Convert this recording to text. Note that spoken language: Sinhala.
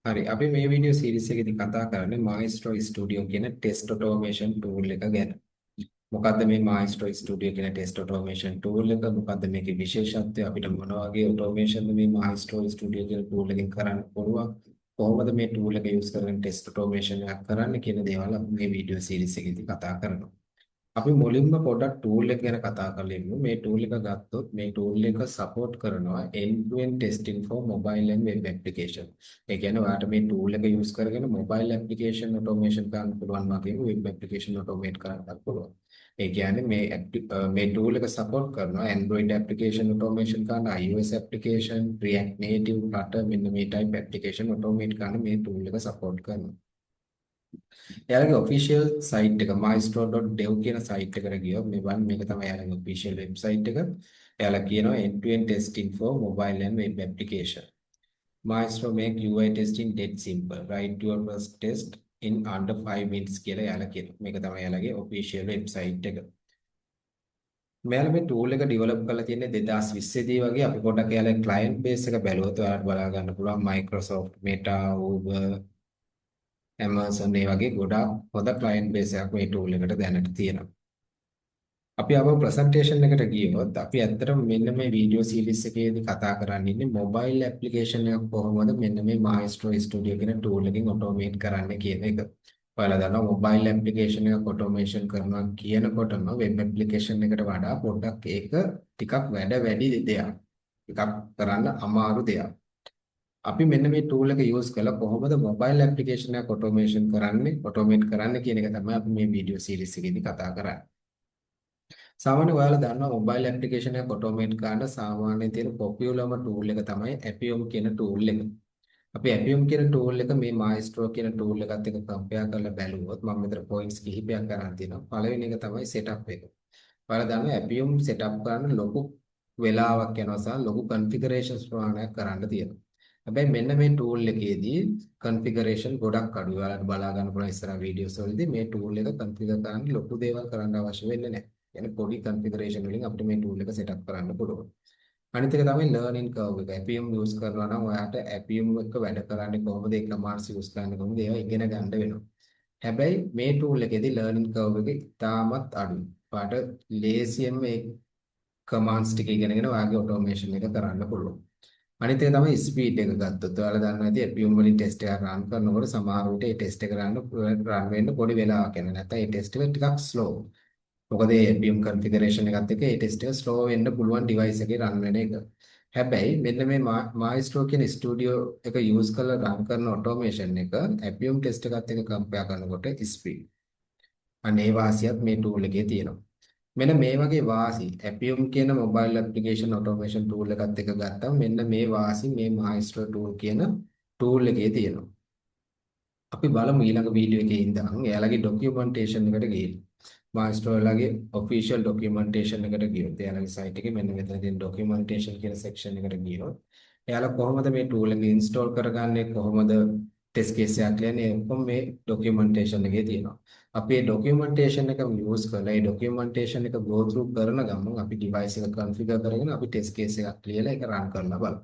හරි අපි මේ වීඩියෝ සීරීස් එකේදී කතා කරන්නේ Maestro Studio කියන test automation tool එක ගැන. මොකද්ද මේ Maestro Studio කියන test automation tool එක? මොකද්ද මේකේ විශේෂත්වය? අපිට මොන වගේ automation මේ Maestro Studio කියන tool එකෙන් කරන්න පුළුවන්? කොහොමද මේ tool එක use කරගෙන test automation එකක් කරන්න කියන දේවල් අපි මේ වීඩියෝ සීරීස් එකේදී කතා කරනවා. අපි මුලින්ම පොඩක් tool එක ගැන කතා කරලා මේ tool එක ගත්තොත් මේ tool එක support කරනවා end to end testing for mobile and web application. ඒ කියන්නේ ඔයාලට මේ tool එක use කරගෙන mobile application automation කරන්න පුළුවන් වගේම web application automate කරන්නත් පුළුවන්. ඒ කියන්නේ මේ tool එක support කරනවා Android application automation කරන්න, iOS application, React Native, Flutter මෙන්න මේ type application automate කරන්න මේ tool එක support කරනවා. එයාලගේ official site එක maestro.dev කියන site එකට ගියොත් මේක තමයි එයාලගේ official website එක. එයාලා කියනවා end to end testing for mobile and web application. Maestro make UI testing dead simple. Write your first test in under 5 minutes කියලා එයාලා කියනවා. මේක තමයි එයාලගේ official website එක. මෙයාලා මේ tool එක develop කරලා තියෙන්නේ 2020 දී වගේ. අපි පොඩ්ඩක් එයාලගේ client base එක බැලුවොත් ඔයාලට බලා ගන්න පුළුවන් Microsoft, Meta, Uber, Amazon මේ වගේ ගොඩාක් හොඳ client base එකක් මේ tool එකට දැනට තියෙනවා. අපි අපේ presentation එකට ගියොත් අපි ඇත්තටම මෙන්න මේ video series එකේදී කතා කරන්න ඉන්නේ mobile application එකක් කොහොමද මෙන්න මේ Maestro Studio කියන tool එකෙන් automate කරන්න කියන එක. ඔයාලා දන්නවා mobile application එකක් automation කරනවා කියනකොටම web application එකට වඩා පොඩ්ඩක් ඒක ටිකක් වැඩි දෙයක්. ටිකක් කරන්න අමාරු දෙයක්. අපි මෙන්න මේ tool එක use කරලා කොහොමද mobile application එකක් automate කරන්නේ කියන එක තමයි අපි මේ video series එකේදී කතා කරන්නේ. සාමාන්‍යයෙන් ඔයාලා දන්නවා mobile application එකක් automate කරන්න සාමාන්‍යයෙන් තියෙන popularම tool එක තමයි Appium කියන tool එක. අපි Appium කියන tool එක මේ Maestro කියන tool එකත් එක්ක compare කරලා බැලුවොත් මම මෙතන points කිහිපයක් ගන්න තියෙනවා. පළවෙනි එක තමයි setup එක. ඔයාලා දන්නවා Appium setup කරන්න ලොකු වෙලාවක් යනවා සහ ලොකු configurations ප්‍රමාණයක් කරන්න තියෙනවා. හැබැයි මෙන්න මේ tool එකේදී configuration ගොඩක් අඩුයි. ඔයාලට බලා ගන්න පුළුවන් ඉස්සරහ videos වලදී මේ tool එක configure කරන්න ලොකු දේවල් කරන්න අවශ්‍ය වෙන්නේ නැහැ. يعني පොඩි configuration වලින් අපිට මේ tool එක setup කරන්න පුළුවන්. අනිත් එක තමයි learning curve එක. Appium use කරනවා නම් ඔයාට Appium එක වැඩ කරන්නේ කොහොමද, ඒ commands use කරන්නේ කොහොමද, ඒවා ඉගෙන ගන්න වෙනවා. හැබැයි මේ tool එකේදී learning curve එක ඉතාමත් අඩුයි. ඔයාට ලේසියෙන්ම මේ commands ටික ඉගෙනගෙන ඔයාගේ automation එක කරන්න පුළුවන්. අනිත් එක තමයි ස්පීඩ් එක ගත්තොත් ඔයාලා දන්නවා ඇති Appium වලින් ටෙස්ට් එකක් රන් කරනකොට සමහර විට ඒ ටෙස්ට් එක රන් වෙන්න පොඩි වෙලාවක් යනවා. නැත්නම් ඒ ටෙස්ට් එක ටිකක් ස්ලෝ. මොකද මේ Appium configuration එකත් එක්ක ඒ ටෙස්ට් එක ස්ලෝ වෙන්න පුළුවන් device එකේ රන් වෙන එක. හැබැයි මෙන්න මේ Maestro කියන ස්ටුඩියෝ එක use කරලා රන් කරන automation එක Appium ටෙස්ට් එකත් එක්ක compare කරනකොට ස්පීඩ්. අනේ වාසියක් මේ tool එකේ තියෙනවා. මෙන්න මේ වගේ වාසි Appium කියන mobile application automation tool එකත් එක්ක ගත්තම මෙන්න මේ වාසි මේ Maestro tool කියන tool එකේ තියෙනවා. අපි බලමු ඊළඟ වීඩියෝ එකේ ඉඳන් එයාලගේ documentation එකට ගිහින් Maestro ලාගේ official documentation එකට ගියොත් එයාලගේ site එකේ මෙන්න මෙතන තියෙන documentation කියන section එකට ගියොත් එයාලා කොහොමද මේ tool එක install කරගන්නේ, කොහොමද test case එකක් ලියන්නේ, ඔක්කොම මේ documentation එකේ තියෙනවා. අපි මේ documentation එක use කරලා ඒ documentation එක go through කරන ගමන් අපි device එක configure කරගෙන අපි test case එකක් ලියලා ඒක run කරලා බලමු.